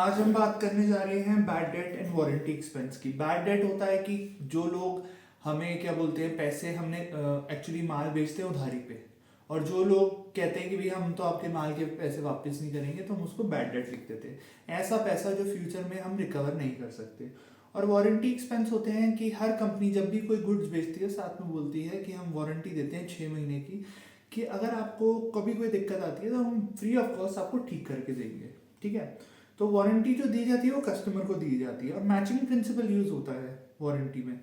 आज हम बात करने जा रहे हैं bad debt and warranty expense की। बैड डेट होता है कि जो लोग हमें क्या बोलते हैं, पैसे हमने एक्चुअली माल बेचते हैं उधारी पे, और जो लोग कहते हैं कि भैया हम तो आपके माल के पैसे वापस नहीं करेंगे, तो हम उसको बैड डेट लिख देते हैं। ऐसा पैसा जो फ्यूचर में हम रिकवर नहीं कर सकते। और वारंटी एक्सपेंस होते हैं कि हर कंपनी जब भी कोई गुड्स बेचती है साथ में बोलती है कि हम वारंटी देते हैं 6 महीने की, कि अगर आपको कभी कोई दिक्कत आती है तो हम फ्री ऑफ कॉस्ट आपको ठीक करके देंगे। ठीक है। तो वारंटी जो दी जाती है वो कस्टमर को दी जाती है। और मैचिंग प्रिंसिपल यूज होता है वारंटी में।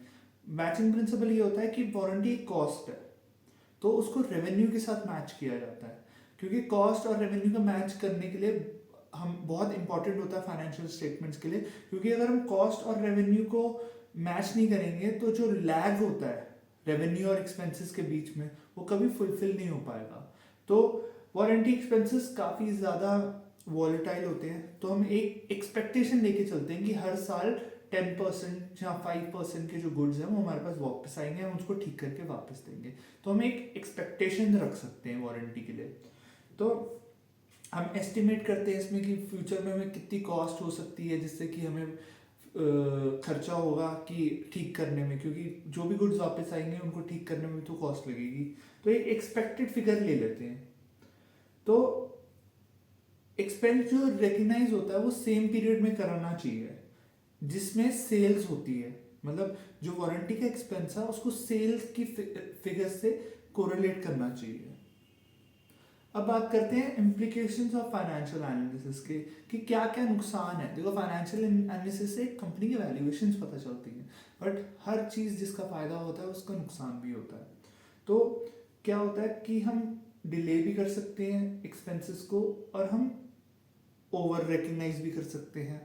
मैचिंग प्रिंसिपल ये होता है कि वारंटी एक कॉस्ट है, तो उसको रेवेन्यू के साथ मैच किया जाता है। क्योंकि कॉस्ट और रेवेन्यू का मैच करने के लिए हम बहुत इंपॉर्टेंट होता है फाइनेंशियल स्टेटमेंट्स के लिए। क्योंकि अगर हम कॉस्ट और रेवेन्यू को मैच नहीं करेंगे तो जो लैग होता है रेवेन्यू और एक्सपेंसेस के बीच में, वो कभी फुलफिल नहीं हो पाएगा। तो वारंटी एक्सपेंसेस काफ़ी ज़्यादा वॉलेटाइल होते हैं। तो हम एक एक्सपेक्टेशन लेके चलते हैं कि हर साल 10% या 5% के जो गुड्स हैं वो हमारे पास वापस आएंगे, हम उसको ठीक करके वापस देंगे। तो हम एक एक्सपेक्टेशन रख सकते हैं वारंटी के लिए। तो हम एस्टिमेट करते हैं इसमें कि फ्यूचर में हमें कितनी कॉस्ट हो सकती है, जिससे कि हमें खर्चा होगा कि ठीक करने में, क्योंकि जो भी गुड्स वापस आएंगे उनको ठीक करने में तो कॉस्ट लगेगी। तो एक एक्सपेक्टेड फिगर ले लेते हैं। तो एक्सपेंस जो रिकग्नाइज होता है वो सेम पीरियड में कराना चाहिए जिसमें सेल्स होती है। मतलब जो वारंटी का एक्सपेंस है उसको सेल्स की फिगर से कोरिलेट करना चाहिए। अब बात करते हैं इम्प्लीकेशंस ऑफ फाइनेंशियल एनालिसिस के, कि क्या क्या नुकसान है। देखो, फाइनेंशियल एनालिसिस से कंपनी की वैल्यूएशंस पता चलती हैं, बट हर चीज़ जिसका फ़ायदा होता है उसका नुकसान भी होता है। तो क्या होता है कि हम डिले भी कर सकते हैं एक्सपेंसेस को, और हम ओवर रिकग्नाइज भी कर सकते हैं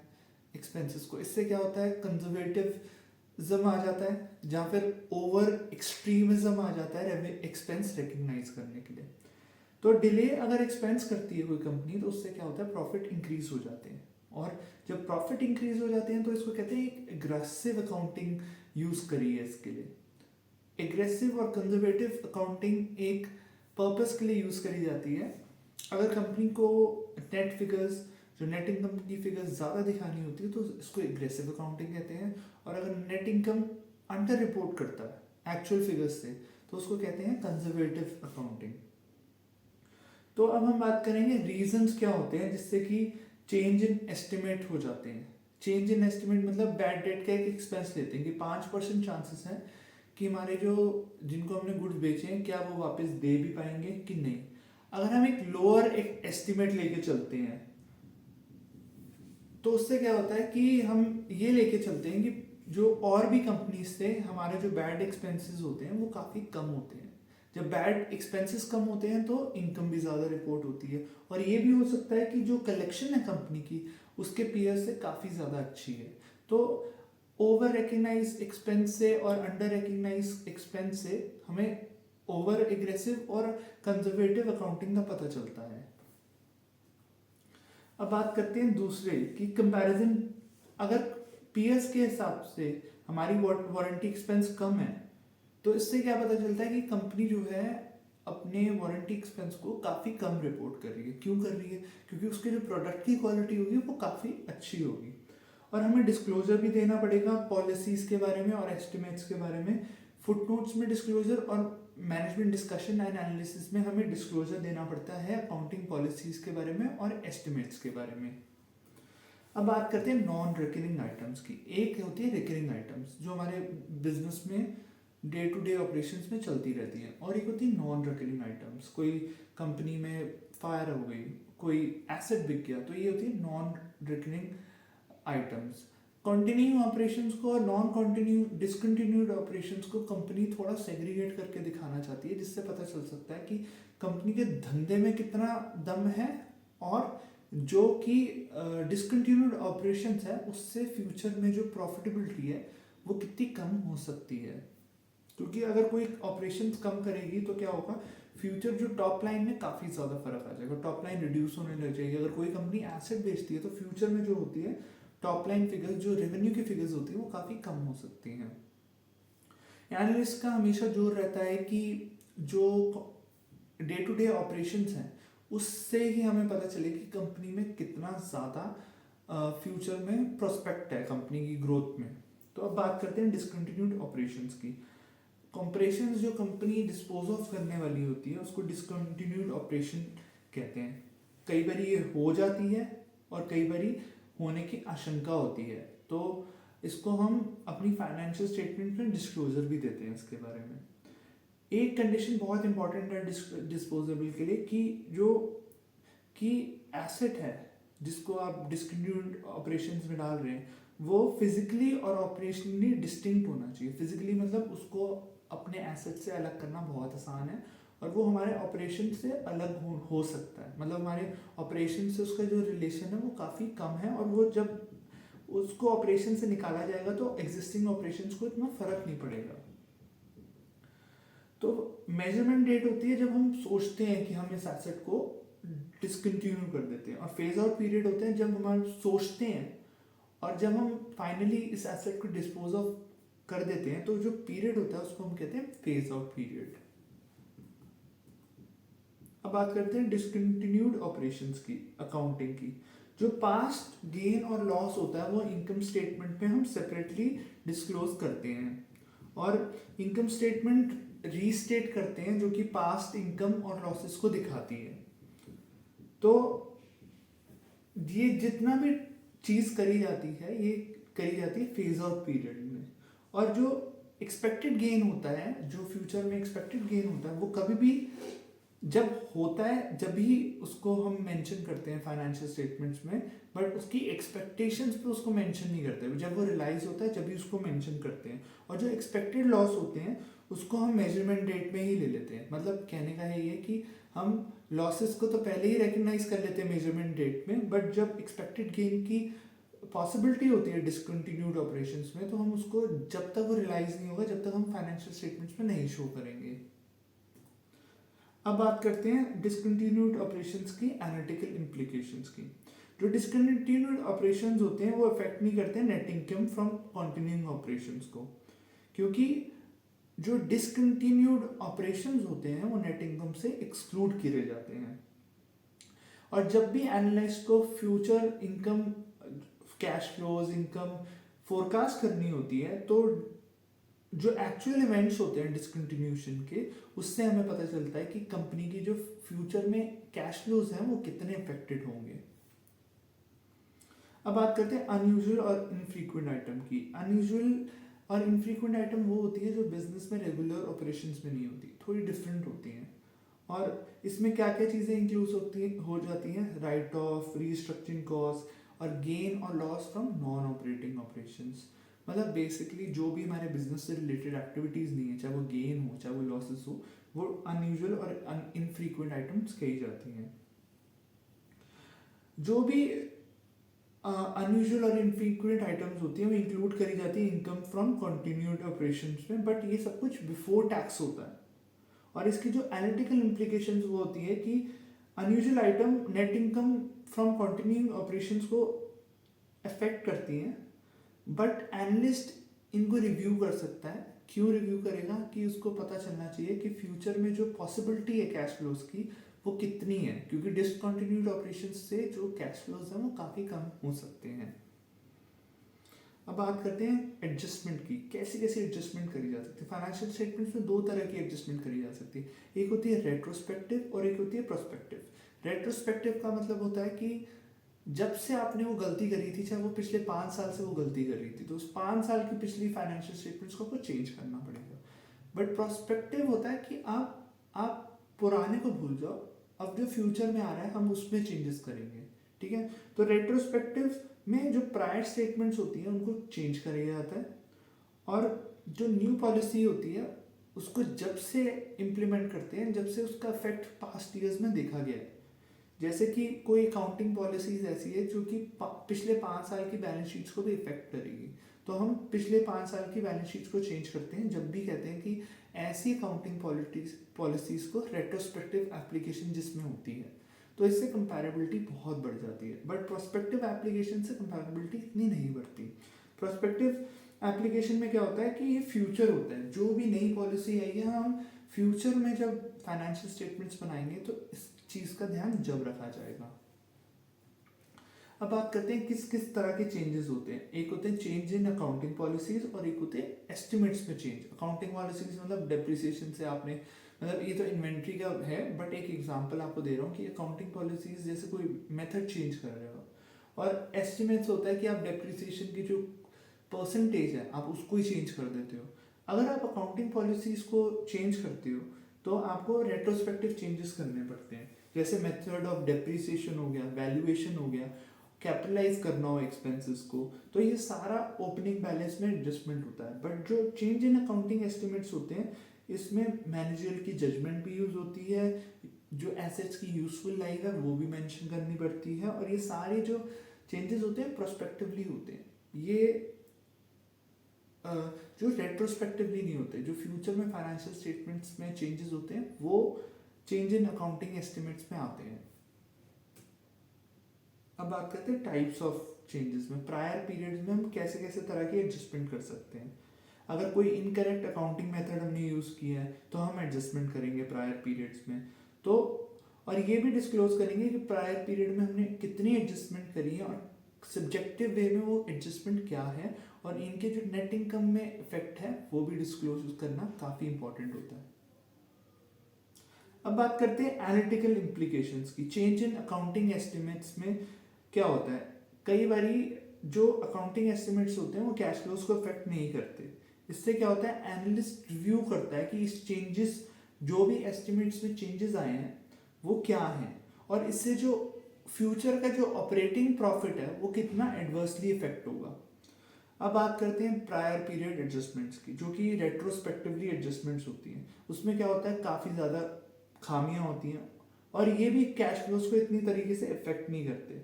एक्सपेंसेस को। इससे क्या होता है, कंजर्वेटिज्म आ जाता है, जहाँ फिर ओवर एक्सट्रीमिज्म आ जाता है एक्सपेंस रिकग्नाइज करने के लिए। तो डिले अगर एक्सपेंस करती है कोई कंपनी, तो उससे क्या होता है, प्रॉफिट इंक्रीज हो जाते हैं। और जब प्रॉफिट इंक्रीज हो जाते हैं तो इसको कहते हैं एक एग्रेसिव अकाउंटिंग यूज करी है इसके लिए। एग्रेसिव और कंजर्वेटिव अकाउंटिंग एक पर्पस के लिए यूज करी जाती है। अगर कंपनी को नेट फिगर्स, जो नेट इनकम की फिगर्स ज़्यादा दिखानी होती है, तो इसको एग्रेसिव अकाउंटिंग कहते हैं। और अगर नेट इनकम अंडर रिपोर्ट करता है एक्चुअल फिगर्स से, तो उसको कहते हैं कंजर्वेटिव अकाउंटिंग। तो अब हम बात करेंगे रीजंस क्या होते हैं जिससे कि चेंज इन एस्टिमेट हो जाते हैं। चेंज इन एस्टिमेट मतलब बैड डेट का एक एक्सपेंस लेते हैं कि 5% चांसेस हैं कि हमारे जो जिनको हमने गुड्स बेचे हैं क्या वो वापस दे भी पाएंगे कि नहीं। अगर हम एक लोअर एक एस्टिमेट लेके चलते हैं, तो उससे क्या होता है कि हम ये लेके चलते हैं कि जो और भी कंपनीज से हमारे जो बैड एक्सपेंसेस होते हैं वो काफ़ी कम होते हैं। जब बैड एक्सपेंसेस कम होते हैं तो इनकम भी ज़्यादा रिपोर्ट होती है। और ये भी हो सकता है कि जो कलेक्शन है कंपनी की उसके पीयर से काफ़ी ज़्यादा अच्छी है। तो ओवर रिकग्नाइज एक्सपेंस से और अंडर रिकग्नाइज एक्सपेंस से हमें ओवर एग्रेसिव और कंजर्वेटिव अकाउंटिंग का पता चलता है। अब बात करते हैं दूसरे की कंपैरिजन। अगर पीएस के हिसाब से हमारी वारंटी एक्सपेंस कम है, तो इससे क्या पता चलता है कि कंपनी जो है अपने वारंटी एक्सपेंस को काफ़ी कम रिपोर्ट कर रही है। क्यों कर रही है? क्योंकि उसके जो प्रोडक्ट की क्वालिटी होगी वो काफ़ी अच्छी होगी। और हमें डिस्क्लोजर भी देना पड़ेगा पॉलिसीज़ के बारे में और एस्टिमेट्स के बारे में। फुटनोट्स में डिस्क्लोजर और मैनेजमेंट डिस्कशन एंड एनालिसिस में हमें डिस्क्लोजर देना पड़ता है अकाउंटिंग पॉलिसीज़ के बारे में और एस्टिमेट्स के बारे में। अब बात करते हैं नॉन रिकरिंग आइटम्स की। एक होती है रिकरिंग आइटम्स जो हमारे बिजनेस में डे टू डे ऑपरेशंस में चलती रहती हैं, और एक होती है नॉन रिकरिंग आइटम्स। कोई कंपनी में फायर हो गई, कोई एसेट बिक गया, तो ये होती है non recurring items. Continue operations को और नॉन कंटिन्यू डिसकंटिन्यूड ऑपरेशंस को कंपनी थोड़ा सेग्रीगेट करके दिखाना चाहती है, जिससे पता चल सकता है कि कंपनी के धंधे में कितना दम है, और जो कि डिसकंटिन्यूड ऑपरेशंस है उससे फ्यूचर में जो प्रॉफिटेबिलिटी है वो कितनी कम हो सकती है। क्योंकि अगर कोई ऑपरेशन कम करेगी तो क्या होगा, फ्यूचर जो टॉप लाइन में काफ़ी ज़्यादा फर्क आ जाएगा, टॉप लाइन रिड्यूस होने लग जाएगी। अगर कोई कंपनी एसेट बेचती है तो फ्यूचर में जो होती है टॉप लाइन फिगर्स, जो रेवेन्यू की फिगर्स होती है वो काफ़ी कम हो सकती हैं। एनालिस्ट का हमेशा जोर रहता है कि जो डे टू डे ऑपरेशंस हैं उससे ही हमें पता चले कि कंपनी में कितना ज़्यादा फ्यूचर में प्रोस्पेक्ट है कंपनी की ग्रोथ में। तो अब बात करते हैं डिसकंटिन्यूड ऑपरेशंस की। ऑपरेशंस जो कंपनी डिस्पोज ऑफ करने वाली होती है उसको डिसकंटिन्यूड ऑपरेशन कहते हैं। कई बार ये हो जाती है और कई बार होने की आशंका होती है, तो इसको हम अपनी फाइनेंशियल स्टेटमेंट में डिस्क्लोजर भी देते हैं इसके बारे में। एक कंडीशन बहुत इंपॉर्टेंट है डिस्पोजेबल के लिए कि एसेट है जिसको आप डिसकंटिन्यूड ऑपरेशंस में डाल रहे हैं वो फिजिकली और ऑपरेशनली डिस्टिंक्ट होना चाहिए। फिजिकली मतलब उसको अपने एसेट से अलग करना बहुत आसान है और वो हमारे ऑपरेशन से अलग हो सकता है। मतलब हमारे ऑपरेशन से उसका जो रिलेशन है वो काफ़ी कम है और वो जब उसको ऑपरेशन से निकाला जाएगा तो एग्जिस्टिंग ऑपरेशंस को इतना फर्क नहीं पड़ेगा। तो मेजरमेंट डेट होती है जब हम सोचते हैं कि हम इस एसेट को डिसकंटिन्यू कर देते हैं, और फेज आउट पीरियड होते हैं जब हम सोचते हैं और जब हम फाइनली इस एसेट को डिस्पोज ऑफ कर देते हैं। तो जो पीरियड होता है उसको हम कहते हैं फेज आउट पीरियड। अब बात करते हैं डिसकंटिन्यूड ऑपरेशंस की, अकाउंटिंग की। जो पास्ट गेन और लॉस होता है वो इनकम स्टेटमेंट में हम सेपरेटली डिस्क्लोज करते हैं और इनकम स्टेटमेंट रीस्टेट करते हैं जो कि पास्ट इनकम और लॉसेस को दिखाती है। तो ये जितना भी चीज़ करी जाती है ये करी जाती है फेज आउट पीरियड में। और जो एक्सपेक्टेड गेन होता है, जो फ्यूचर में एक्सपेक्टेड गेन होता है वो कभी भी जब होता है जब ही उसको हम मेंशन करते हैं फाइनेंशियल स्टेटमेंट्स में, बट उसकी एक्सपेक्टेशंस पे उसको मेंशन नहीं करते। जब वो रियलाइज होता है जब ही उसको मेंशन करते हैं। और जो एक्सपेक्टेड लॉस होते हैं उसको हम मेजरमेंट डेट में ही ले लेते हैं। मतलब कहने का है ये कि हम लॉसेस को तो पहले ही रिकग्नाइज कर लेते हैं मेजरमेंट डेट में, बट जब एक्सपेक्टेड गेन की पॉसिबिलिटी होती है डिसकंटिन्यूड ऑपरेशंस में तो हम उसको जब तक वो रियलाइज नहीं होगा जब तक हम फाइनेंशियल स्टेटमेंट्स में नहीं शो करेंगे। अब बात करते हैं डिसकंटिन्यूड ऑपरेशंस की एनालिटिकल इम्प्लीकेशंस की। जो डिसकंटिन्यूड ऑपरेशंस होते हैं वो अफेक्ट नहीं करते हैं net income from continuing operations को, क्योंकि जो डिसकंटिन्यूड ऑपरेशंस होते हैं वो नेट इनकम से एक्सक्लूड किए जाते हैं। और जब भी एनालिस्ट को future income, cash flows, income forecast करनी होती है तो जो एक्चुअल इवेंट्स होते हैं डिसकंटिन्यूशन के उससे हमें पता चलता है कि कंपनी की जो फ्यूचर में कैश फ्लोज हैं वो कितने अफेक्टेड होंगे। अब बात करते हैं अनयूजुअल और इनफ्रीक्वेंट आइटम की। अनयूजुअल और इनफ्रीक्वेंट आइटम वो होती है जो बिजनेस में रेगुलर ऑपरेशंस में नहीं होती, थोड़ी डिफरेंट होती हैं। और इसमें क्या क्या चीज़ें इंक्लूड हो जाती हैं, राइट ऑफ, रीस्ट्रक्चरिंग कॉस्ट और गेन और loss from non operating operations. मतलब बेसिकली जो भी हमारे बिजनेस से रिलेटेड एक्टिविटीज़ नहीं है, चाहे वो गेन हो चाहे वो लॉसेस हो, वो अनयूजुअल और इनफ्रीक्वेंट आइटम्स कही जाती हैं। जो भी अनयूजुअल और इनफ्रीक्वेंट आइटम्स होती हैं वो इंक्लूड करी जाती है इनकम फ्रॉम कंटिन्यूड ऑपरेशंस में, बट ये सब कुछ बिफोर टैक्स होता है। और इसकी जो एनालिटिकल इम्प्लीकेशंस वो होती है कि unusual item net income from continuing operations को अफेक्ट करती हैं, बट एनालिस्ट इनको रिव्यू कर सकता है। क्यों रिव्यू करेगा कि उसको पता चलना चाहिए कि फ्यूचर में जो पॉसिबिलिटी है कैश फ्लोज की वो कितनी है, क्योंकि डिसकंटिन्यूड ऑपरेशंस से जो कैश फ्लोज हैं वो काफ़ी कम हो सकते हैं। अब बात करते हैं एडजस्टमेंट की, कैसे कैसे एडजस्टमेंट करी जा सकती है। फाइनेंशियल स्टेटमेंट्स में दो तरह की एडजस्टमेंट करी जा सकती है, एक होती है रेट्रोस्पेक्टिव और एक होती है प्रोस्पेक्टिव। रेट्रोस्पेक्टिव का मतलब होता है कि जब से आपने वो गलती करी थी, चाहे वो पिछले 5 साल से वो गलती कर रही थी, तो उस 5 साल की पिछली फाइनेंशियल स्टेटमेंट्स को आपको चेंज करना पड़ेगा। बट प्रोस्पेक्टिव होता है कि आप पुराने को भूल जाओ, अब जो फ्यूचर में आ रहा है हम उसमें चेंजेस करेंगे। ठीक है, तो रेट्रोस्पेक्टिव में जो प्रायर स्टेटमेंट्स होती हैं उनको चेंज किया जाता है, और जो न्यू पॉलिसी होती है उसको जब से इम्प्लीमेंट करते हैं जब से उसका इफेक्ट पास्ट ईयर्स में देखा गया है। जैसे कि कोई अकाउंटिंग पॉलिसीज ऐसी है जो कि पिछले 5 साल की बैलेंस शीट्स को भी इफेक्ट करेगी, तो हम पिछले 5 साल की बैलेंस शीट्स को चेंज करते हैं जब भी कहते हैं कि ऐसी अकाउंटिंग पॉलिसीज को रेट्रोस्पेक्टिव एप्लीकेशन जिसमें होती है, तो इससे कंपैरेबिलिटी बहुत बढ़ जाती है। बट प्रोस्पेक्टिव एप्लीकेशन से कंपैरेबिलिटी इतनी नहीं बढ़ती। प्रोस्पेक्टिव एप्लीकेशन में क्या होता है कि ये फ्यूचर होता है, जो भी नई पॉलिसी आई है हम फ्यूचर में जब फाइनेंशियल स्टेटमेंट्स बनाएंगे तो इस चीज़ का ध्यान जब रखा जाएगा। अब बात करते हैं किस किस तरह के चेंजेस होते हैं। एक होते हैं चेंज इन अकाउंटिंग पॉलिसीज और एक होते हैं एस्टिमेट्स में चेंज। अकाउंटिंग पॉलिसीज मतलब डेप्रिसिएशन से आपने, मतलब ये तो इन्वेंट्री का है, बट एक एग्जांपल आपको दे रहा हूँ कि अकाउंटिंग पॉलिसीज जैसे कोई मेथड चेंज कर रहे हो। और एस्टिमेट्स होता है कि आप डेप्रिसिएशन की जो परसेंटेज है आप उसको ही चेंज कर देते हो। अगर आप अकाउंटिंग पॉलिसीज को चेंज करते हो तो आपको रेट्रोस्पेक्टिव चेंजेस करने पड़ते हैं, जैसे मेथड ऑफ डेप्रिसिएशन हो गया, वैल्यूएशन हो गया, कैपिटलाइज करना हो एक्सपेंसेस को, तो ये सारा ओपनिंग बैलेंस में एडजस्टमेंट होता है। बट जो चेंज इन अकाउंटिंग एस्टिमेट्स होते हैं इसमें मैनेजर की जजमेंट भी यूज होती है, जो एसेट्स की यूजफुल लाइफ है वो भी मेंशन करनी पड़ती है, और ये सारे जो चेंजेस होते हैं प्रोस्पेक्टिवली होते हैं। ये जो रेट्रोस्पेक्टिवली नहीं होते, जो फ्यूचर में फाइनेंशियल स्टेटमेंट्स में चेंजेस होते हैं वो चेंज इन अकाउंटिंग एस्टिमेट्स में आते हैं। अब बात करते हैं टाइप्स ऑफ चेंजेस में। प्रायर पीरियड्स में हम कैसे कैसे तरह की एडजस्टमेंट कर सकते हैं। अगर कोई इनकरेक्ट अकाउंटिंग मेथड हमने यूज़ किया है तो हम एडजस्टमेंट करेंगे प्रायर पीरियड्स में। तो और ये भी डिस्क्लोज करेंगे कि प्रायर पीरियड में हमने कितनी एडजस्टमेंट करी है और सब्जेक्टिव वे में वो एडजस्टमेंट क्या है, और इनके जो नेट इनकम में इफेक्ट है वो भी डिस्क्लोज करना काफ़ी इंपॉर्टेंट होता है। अब बात करते हैं एनालिटिकल इम्प्लीकेशंस की। चेंज इन अकाउंटिंग एस्टिमेट्स में क्या होता है, कई बारी जो अकाउंटिंग एस्टिमेट्स होते हैं वो कैश फ्लोज को इफेक्ट नहीं करते। इससे क्या होता है, एनालिस्ट रिव्यू करता है कि इस चेंजेस, जो भी एस्टिमेट्स में चेंजेस आए हैं वो क्या हैं, और इससे जो फ्यूचर का जो ऑपरेटिंग प्रॉफिट है वो कितना एडवर्सली इफेक्ट होगा। अब बात करते हैं प्रायर पीरियड एडजस्टमेंट्स की, जो कि रेट्रोस्पेक्टिवली एडजस्टमेंट्स होती हैं। उसमें क्या होता है, काफ़ी ज़्यादा खामियां होती हैं और ये भी कैश फ्लोज को इतनी तरीके से इफेक्ट नहीं करते,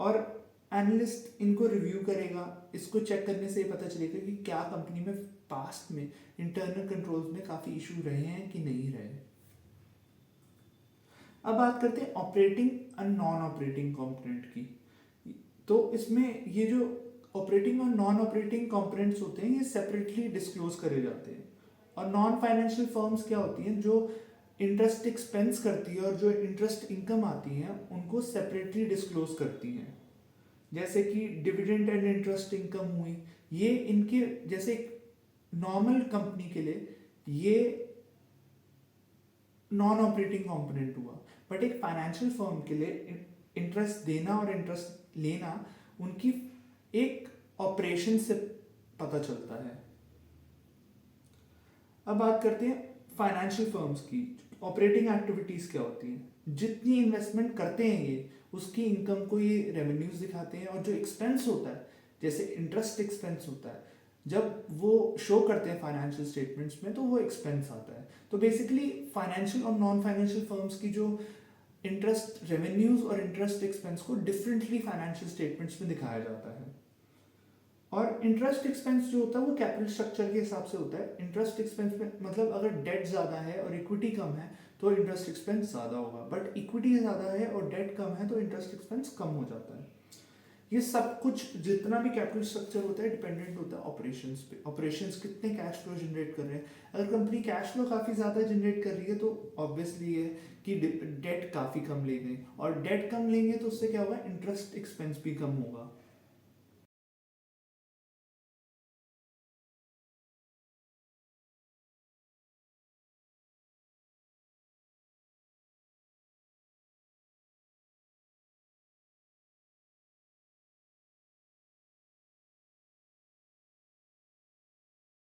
और एनालिस्ट इनको रिव्यू करेगा। इसको चेक करने से ये पता चलेगा कि क्या कंपनी में पास्ट में इंटरनल कंट्रोल्स में काफ़ी इशू रहे हैं कि नहीं रहे। अब बात करते हैं ऑपरेटिंग और नॉन ऑपरेटिंग कंपोनेंट की। तो इसमें ये जो ऑपरेटिंग और नॉन ऑपरेटिंग कंपोनेंट्स होते हैं ये सेपरेटली डिस्क्लोज करे जाते हैं। और नॉन फाइनेंशियल फर्म्स क्या होती हैं, जो इंटरेस्ट एक्सपेंस करती है और जो इंटरेस्ट इनकम आती है उनको सेपरेटली डिस्क्लोज करती हैं। जैसे कि डिविडेंड एंड इंटरेस्ट इनकम हुई, ये इनके जैसे नॉर्मल कंपनी के लिए ये नॉन ऑपरेटिंग कंपोनेंट हुआ, बट एक फाइनेंशियल फर्म के लिए इंटरेस्ट देना और इंटरेस्ट लेना उनकी एक ऑपरेशन से पता चलता है। अब बात करते हैं फाइनेंशियल फर्म्स की। ऑपरेटिंग एक्टिविटीज क्या होती हैं, जितनी इन्वेस्टमेंट करते हैं ये उसकी इनकम को ये रेवेन्यूज दिखाते हैं, और जो एक्सपेंस होता है जैसे इंटरेस्ट एक्सपेंस होता है जब वो शो करते हैं फाइनेंशियल स्टेटमेंट्स में तो वो एक्सपेंस आता है। तो बेसिकली फाइनेंशियल और नॉन फाइनेंशियल फर्म्स की जो इंटरेस्ट रेवेन्यूज और इंटरेस्ट एक्सपेंस को डिफरेंटली फाइनेंशियल स्टेटमेंट्स में दिखाया जाता है। और इंटरेस्ट एक्सपेंस जो होता है वो कैपिटल स्ट्रक्चर के हिसाब से होता है। इंटरेस्ट एक्सपेंस में मतलब अगर डेट ज़्यादा है और इक्विटी कम है तो इंटरेस्ट एक्सपेंस ज़्यादा होगा, बट इक्विटी ज़्यादा है और डेट कम है तो इंटरेस्ट एक्सपेंस कम हो जाता है। ये सब कुछ जितना भी कैपिटल स्ट्रक्चर होता है डिपेंडेंट होता है ऑपरेशंस पे। ऑपरेशंस कितने कैश फ्लो जनरेट कर रहे हैं, अगर कंपनी कैश फ्लो काफ़ी ज़्यादा जनरेट कर रही है तो ऑब्वियसली ये कि डेट काफ़ी कम लेंगे, और डेट कम लेंगे तो उससे क्या होगा, इंटरेस्ट एक्सपेंस भी कम होगा।